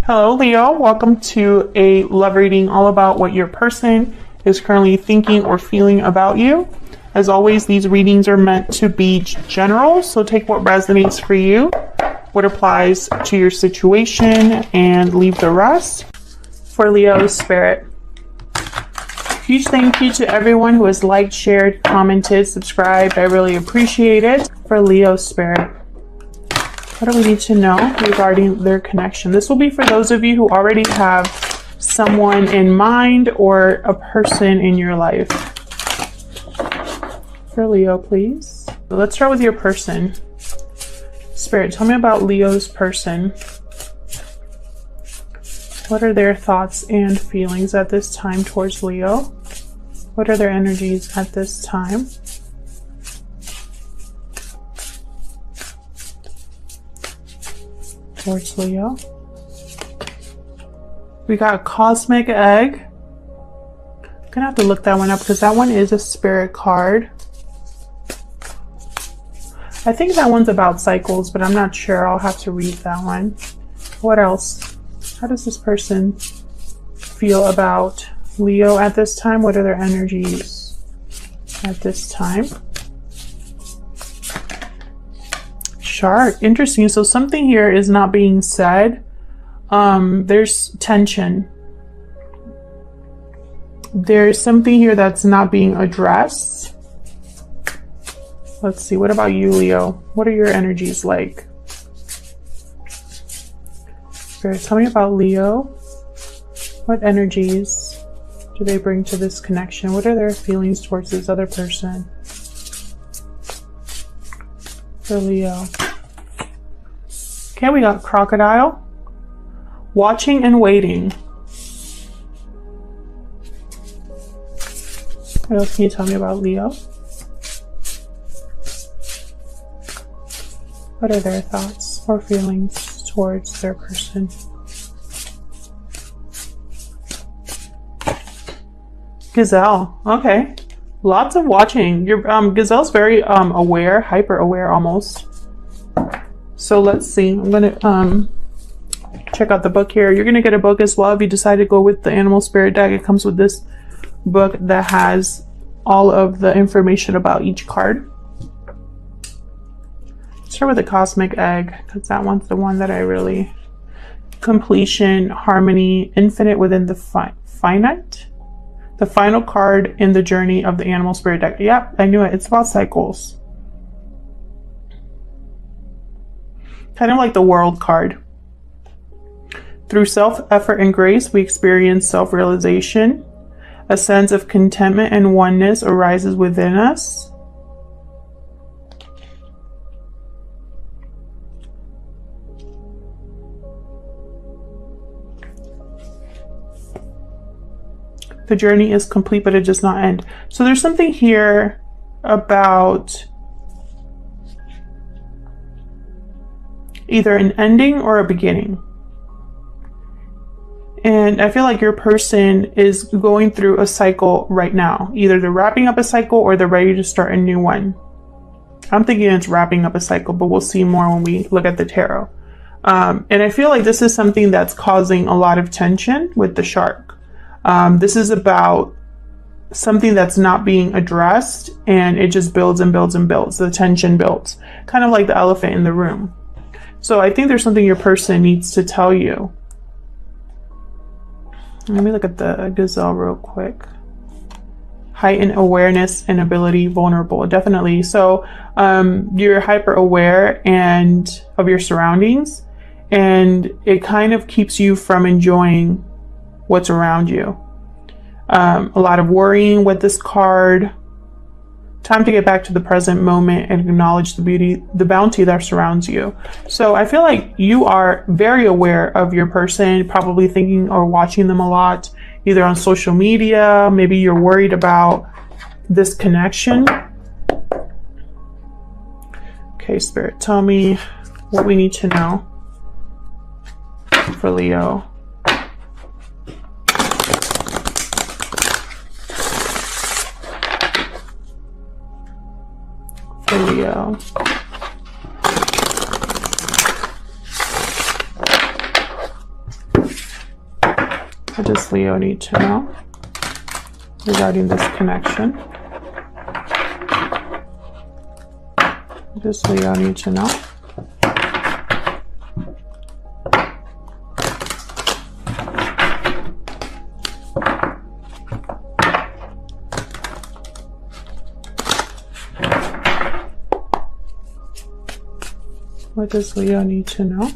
Hello, Leo. Welcome to a love reading all about what your person is currently thinking or feeling about you. As always, these readings are meant to be general, so take what resonates for you, what applies to your situation, and leave the rest. For Leo Spirit, huge thank you to everyone who has liked, shared, commented, subscribed. I really appreciate it. For Leo Spirit, what do we need to know regarding their connection? This will be for those of you who already have someone in mind or a person in your life. For Leo, please. Let's start with your person. Spirit, tell me about Leo's person. What are their thoughts and feelings at this time towards Leo? What are their energies at this time? Towards Leo. We got Cosmic Egg. I'm gonna have to look that one up because that one is a spirit card. I think that one's about cycles, but I'm not sure. I'll have to read that one. What else? How does this person feel about Leo at this time? What are their energies at this time? Shark. Interesting. So something here is not being said. There's tension. There's something here that's not being addressed. Let's see. What about you, Leo? What are your energies like? Spirit, tell me about Leo. What energies do they bring to this connection? What are their feelings towards this other person? For Leo. Okay, we got Crocodile. Watching and waiting. What else can you tell me about Leo? What are their thoughts or feelings towards their person? Gazelle. Okay. Lots of watching. Your Gazelle's very aware, hyper aware almost. So let's see. I'm gonna check out the book here. You're gonna get a book as well if you decide to go with the Animal Spirit deck. It comes with this book that has all of the information about each card. Start with the Cosmic Egg because that one's the one that I really... Completion, harmony, infinite within the finite. The final card in the journey of the Animal Spirit deck. Yep, I knew it. It's about cycles. Kind of like the World card. Through self-effort and grace, we experience self-realization. A sense of contentment and oneness arises within us. The journey is complete, but it does not end. So there's something here about either an ending or a beginning. And I feel like your person is going through a cycle right now. Either they're wrapping up a cycle or they're ready to start a new one. I'm thinking it's wrapping up a cycle, but we'll see more when we look at the tarot. And I feel like this is something that's causing a lot of tension with the shark. This is about something that's not being addressed, and it just builds and builds and builds. The tension builds, kind of like the elephant in the room. So I think there's something your person needs to tell you. Let me look at the Gazelle real quick. Heightened awareness and ability, vulnerable, definitely. So you're hyper aware and of your surroundings, and it kind of keeps you from enjoying what's around you. A lot of worrying with this card. Time to get back to the present moment and acknowledge the beauty, the bounty that surrounds you. So I feel like you are very aware of your person, probably thinking or watching them a lot, either on social media. Maybe you're worried about this connection. Okay, Spirit, tell me what we need to know for Leo. For Leo. What does Leo need to know regarding this connection? What does Leo need to know? What does Leo need to know?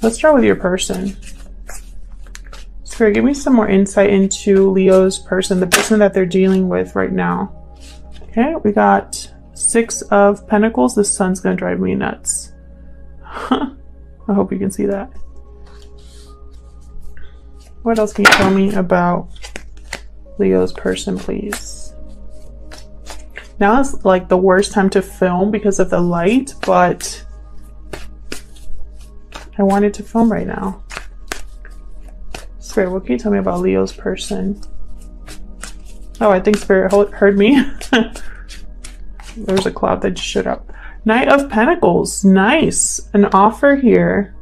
Let's start with your person. Spirit, give me some more insight into Leo's person, the person that they're dealing with right now. Okay, we got 6 of Pentacles. The sun's gonna drive me nuts. I hope you can see that. What else can you tell me about Leo's person, please? Now is like the worst time to film because of the light, but I wanted to film right now. Spirit, what can you tell me about Leo's person? Oh, I think Spirit heard me. There's a cloud that just showed up. Knight of Pentacles. Nice. An offer here.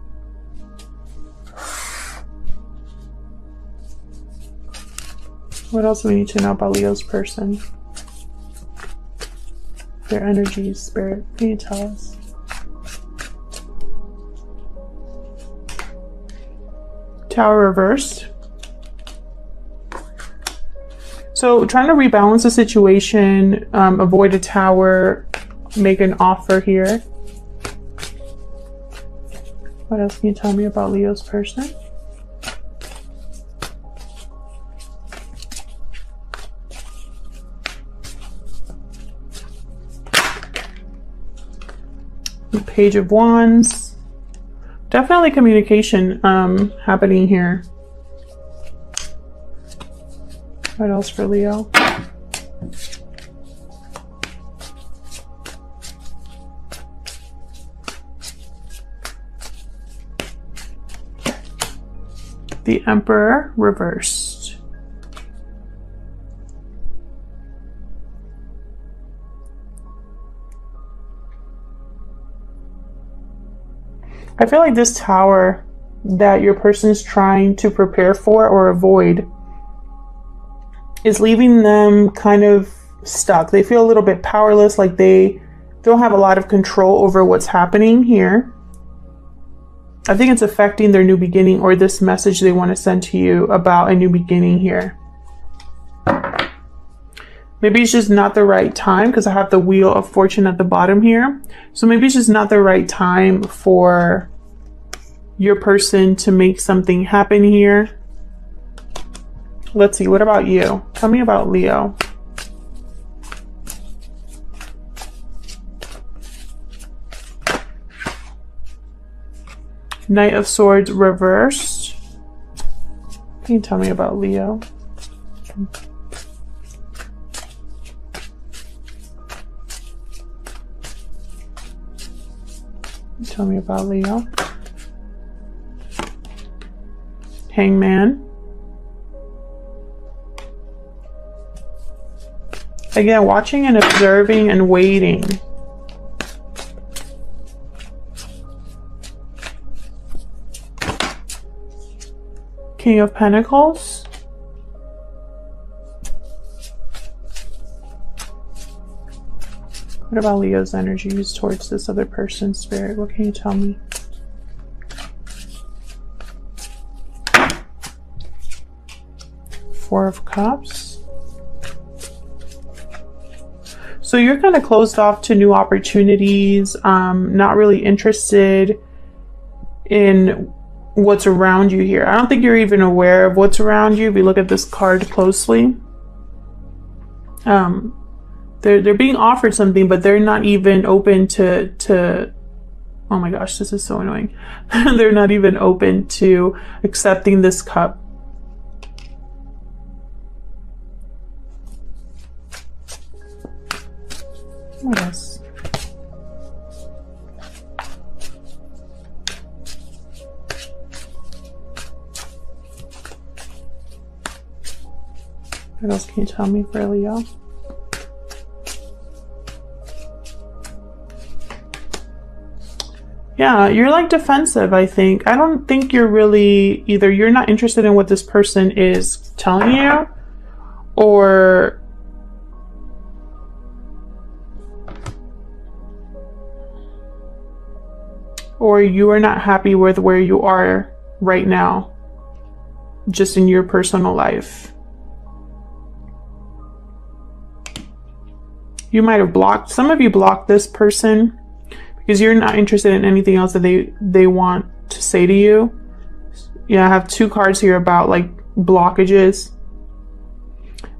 What else do we need to know about Leo's person? Their energies, Spirit. Can you tell us? Tower reversed. So trying to rebalance the situation, avoid a tower, make an offer here. What else can you tell me about Leo's person? Page of Wands. Definitely communication happening here. What else for Leo? The Emperor reversed. I feel like this tower that your person is trying to prepare for or avoid is leaving them kind of stuck. They feel a little bit powerless, like they don't have a lot of control over what's happening here. I think it's affecting their new beginning or this message they want to send to you about a new beginning here. Maybe it's just not the right time because I have the Wheel of Fortune at the bottom here. So maybe it's just not the right time for your person to make something happen here. Let's see, what about you? Tell me about Leo. Knight of Swords reversed. Can you tell me about Leo? Tell me about Leo. Hangman. Again, watching and observing and waiting. King of Pentacles. What about Leo's energies towards this other person, Spirit? What can you tell me? Four of Cups. So you're kind of closed off to new opportunities, not really interested in what's around you here. I don't think you're even aware of what's around you if you look at this card closely. They're being offered something, but they're not even open to oh my gosh, this is so annoying. They're not even open to accepting this cup. What else? What else can you tell me for Leo? Yeah, you're like defensive, I think. I don't think you're really, either you're not interested in what this person is telling you, or you are not happy with where you are right now, just in your personal life. You might have blocked, some of you blocked this person because you're not interested in anything else that they want to say to you. Yeah, I have 2 cards here about like blockages.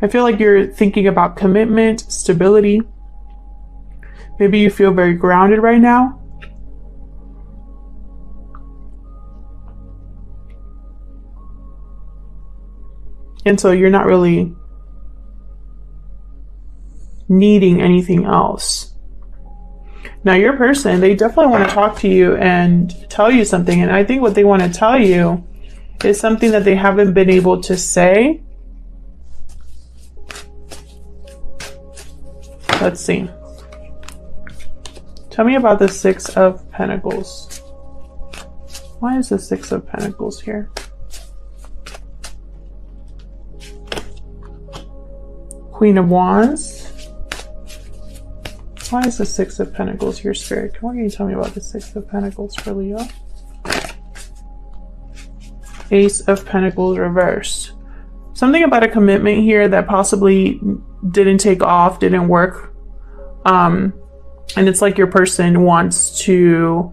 I feel like you're thinking about commitment, stability. Maybe you feel very grounded right now. And so you're not really needing anything else. Now your person, they definitely want to talk to you and tell you something. And I think what they want to tell you is something that they haven't been able to say. Let's see. Tell me about the 6 of Pentacles. Why is the 6 of Pentacles here? Queen of Wands. Why is the 6 of Pentacles here, Spirit? What can you tell me about the 6 of Pentacles for Leo? Ace of Pentacles reversed. Something about a commitment here that possibly didn't take off, didn't work. And it's like your person wants to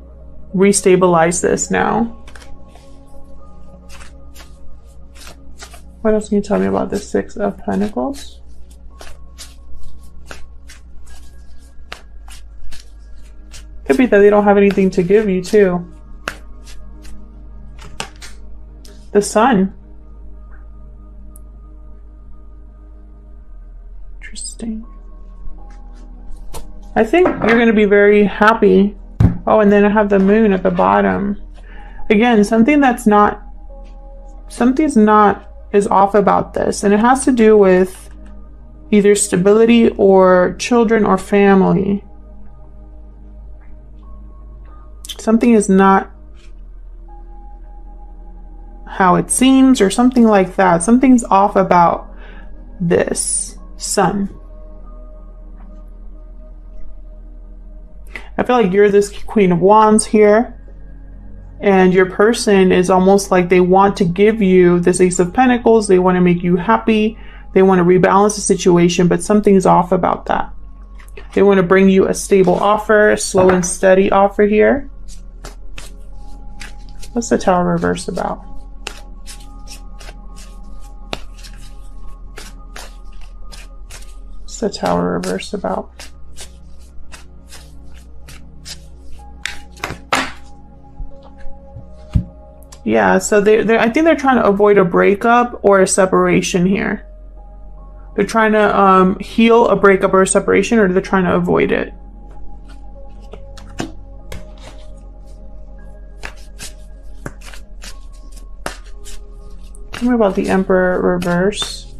restabilize this now. What else can you tell me about the 6 of Pentacles? Could be that they don't have anything to give you too. The Sun. Interesting. I think you're going to be very happy. Oh, and then I have the Moon at the bottom. Again, something's not is off about this, and it has to do with either stability or children or family. Something is not how it seems, or something like that. Something's off about this Sun. I feel like you're this Queen of Wands here, and your person is almost like they want to give you this Ace of Pentacles. They want to make you happy. They want to rebalance the situation, but something's off about that. They want to bring you a stable offer, a slow and steady offer here. What's the Tower reverse about? What's the Tower reverse about? Yeah, so I think they're trying to avoid a breakup or a separation here. They're trying to heal a breakup or a separation, or they're trying to avoid it. Tell me about the Emperor reverse.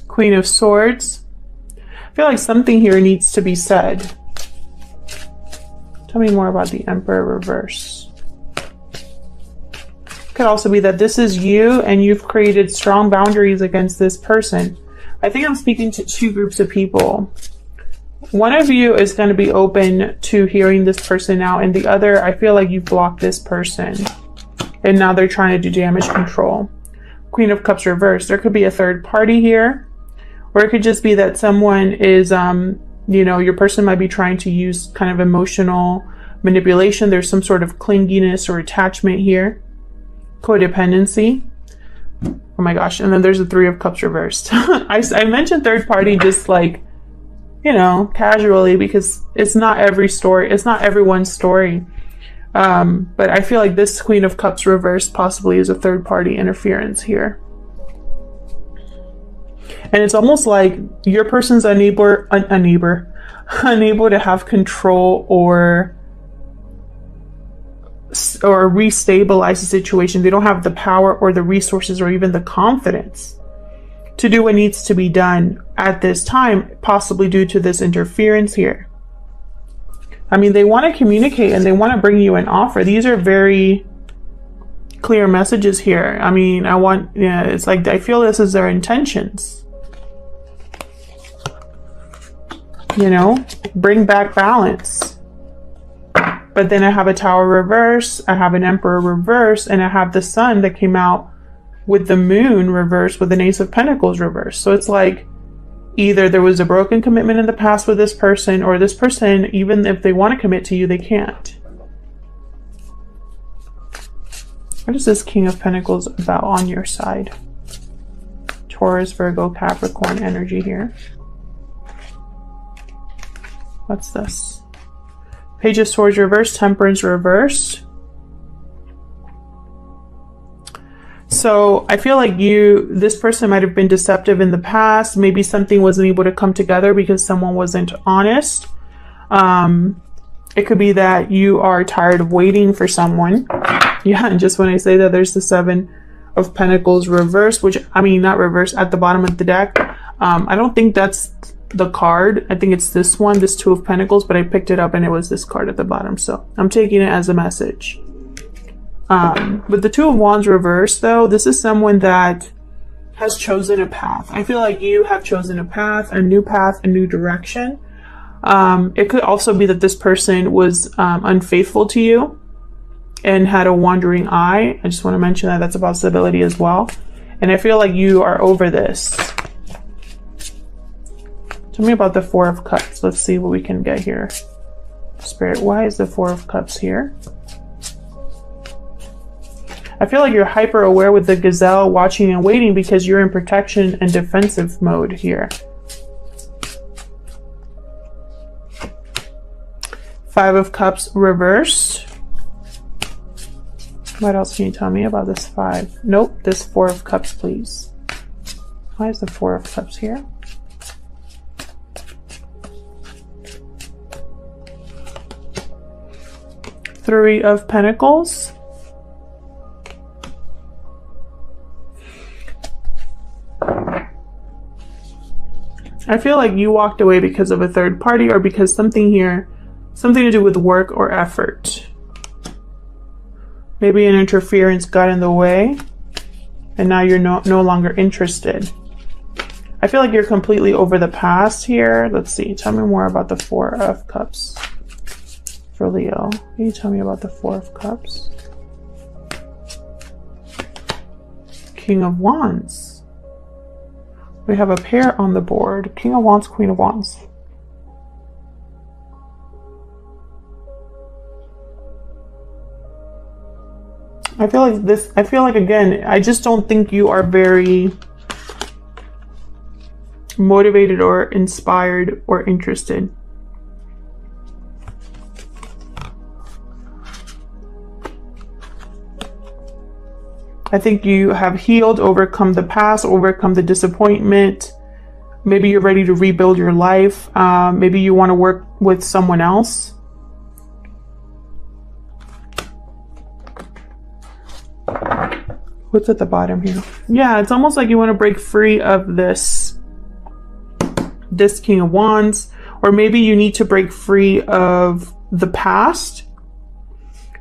Queen of Swords. I feel like something here needs to be said. Tell me more about the Emperor reverse. Could also be that this is you and you've created strong boundaries against this person. I think I'm speaking to 2 groups of people. One of you is going to be open to hearing this person out, and the other, I feel like you've blocked this person and now they're trying to do damage control. Queen of Cups reversed. There could be a third party here, or it could just be that someone is, you know, your person might be trying to use kind of emotional manipulation. There's some sort of clinginess or attachment here. Codependency. Oh my gosh. And then there's the 3 of Cups reversed. I mentioned third party just like, you know, casually, because it's not every story. It's not everyone's story. But I feel like this Queen of Cups reversed possibly is a third party interference here. And it's almost like your person's unable to have control or restabilize the situation. They don't have the power or the resources or even the confidence to do what needs to be done at this time, possibly due to this interference here. I mean, they want to communicate and they want to bring you an offer. These are very clear messages here. I mean, it's like, I feel this is their intentions. You know, bring back balance. But then I have a Tower reverse, I have an Emperor reverse, and I have the Sun that came out with the Moon reverse with an Ace of Pentacles reverse. So it's like, either there was a broken commitment in the past with this person, or this person, even if they want to commit to you, they can't. What is this King of Pentacles about on your side? Taurus, Virgo, Capricorn energy here. What's this? Page of Swords reverse, Temperance reverse. So I feel like this person might have been deceptive in the past. Maybe something wasn't able to come together because someone wasn't honest. It could be that you are tired of waiting for someone. Yeah, and just when I say that, there's the Seven of Pentacles reverse, which, I mean, not reverse, at the bottom of the deck. I don't think that's the card. I think it's this one, this Two of Pentacles, but I picked it up and it was this card at the bottom. So I'm taking it as a message. With the Two of Wands reverse, though, this is someone that has chosen a path. I feel like you have chosen a path, a new direction. It could also be that this person was unfaithful to you and had a wandering eye. I just want to mention that that's a possibility as well. And I feel like you are over this. Tell me about the Four of Cups. Let's see what we can get here. Spirit, why is the Four of Cups here? I feel like you're hyper aware with the Gazelle, watching and waiting, because you're in protection and defensive mode here. Five of Cups reverse. What else can you tell me about this five? Nope, this Four of Cups, please. Why is the Four of Cups here? Three of Pentacles. I feel like you walked away because of a third party, or because something here, something to do with work or effort. Maybe an interference got in the way and now you're no longer interested. I feel like you're completely over the past here. Let's see. Tell me more about the Four of Cups for Leo. Can you tell me about the Four of Cups? King of Wands. We have a pair on the board. King of Wands, Queen of Wands. I feel like again, I just don't think you are very motivated or inspired or interested. I think you have healed, overcome the past, overcome the disappointment. Maybe you're ready to rebuild your life. Maybe you want to work with someone else. What's at the bottom here? Yeah, it's almost like you want to break free of this King of Wands, or maybe you need to break free of the past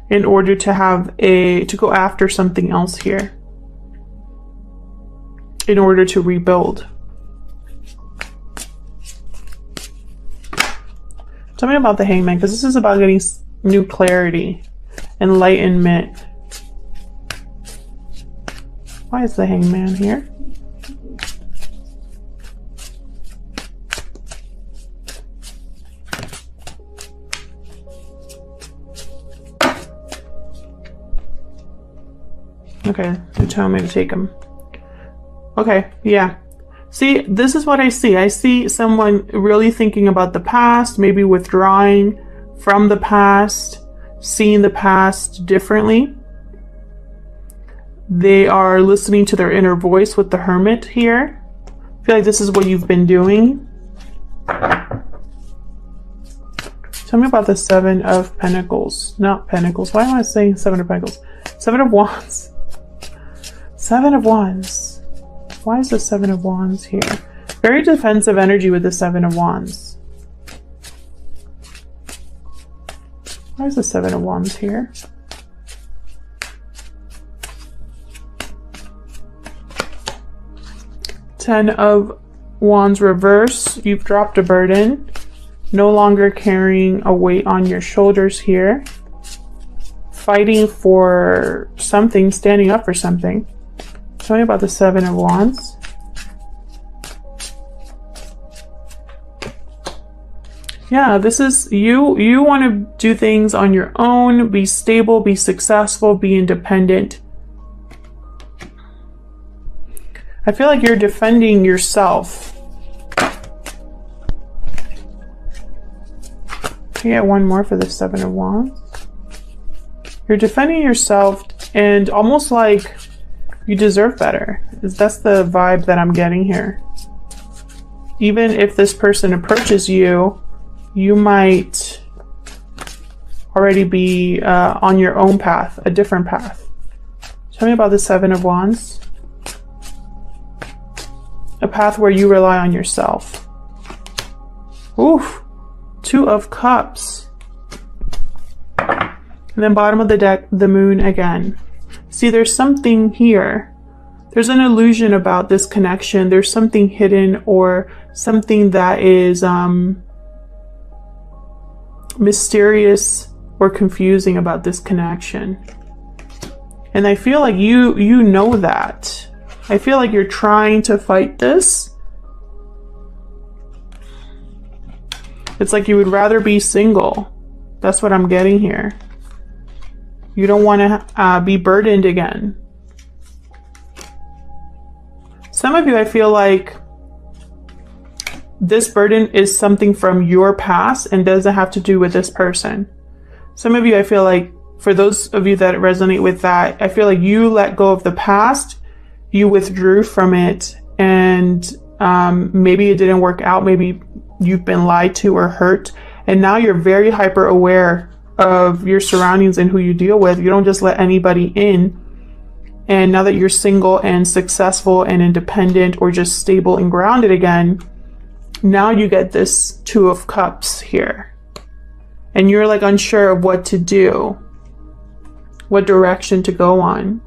in order to go after something else here, in order to rebuild. Tell me about the Hangman, because this is about getting new clarity, enlightenment. Why is the Hangman here? Okay, they're telling me to take him. Okay, yeah. See, this is what I see. I see someone really thinking about the past, maybe withdrawing from the past, seeing the past differently. They are listening to their inner voice with the Hermit here. I feel like this is what you've been doing. Tell me about the Seven of Pentacles. Not Pentacles. Why am I saying Seven of Pentacles? Seven of Wands. Seven of Wands. Why is the Seven of Wands here? Very defensive energy with the Seven of Wands. Why is the Seven of Wands here? Ten of Wands reverse. You've dropped a burden. No longer carrying a weight on your shoulders here. Fighting for something, standing up for something. Tell me about the Seven of Wands. Yeah, this is you. You want to do things on your own, be stable, be successful, be independent. I feel like you're defending yourself. Can I get one more for the Seven of Wands? You're defending yourself and almost like you deserve better. That's the vibe that I'm getting here. Even if this person approaches you, you might already be on your own path, a different path. Tell me about the Seven of Wands. A path where you rely on yourself. Oof. Two of Cups. And then bottom of the deck, the Moon again. See, there's something here. There's an illusion about this connection. There's something hidden or something that is mysterious or confusing about this connection. And I feel like you know that. I feel like you're trying to fight this. It's like you would rather be single. That's what I'm getting here. You don't want to be burdened again. Some of you, I feel like this burden is something from your past and doesn't have to do with this person. Some of you, I feel like, for those of you that resonate with that, I feel like you let go of the past, you withdrew from it, and maybe it didn't work out. Maybe you've been lied to or hurt, and now you're very hyper aware of your surroundings and who you deal with. You don't just let anybody in. And now that you're single and successful and independent or just stable and grounded again, now you get this Two of Cups here. And you're like unsure of what to do, what direction to go on.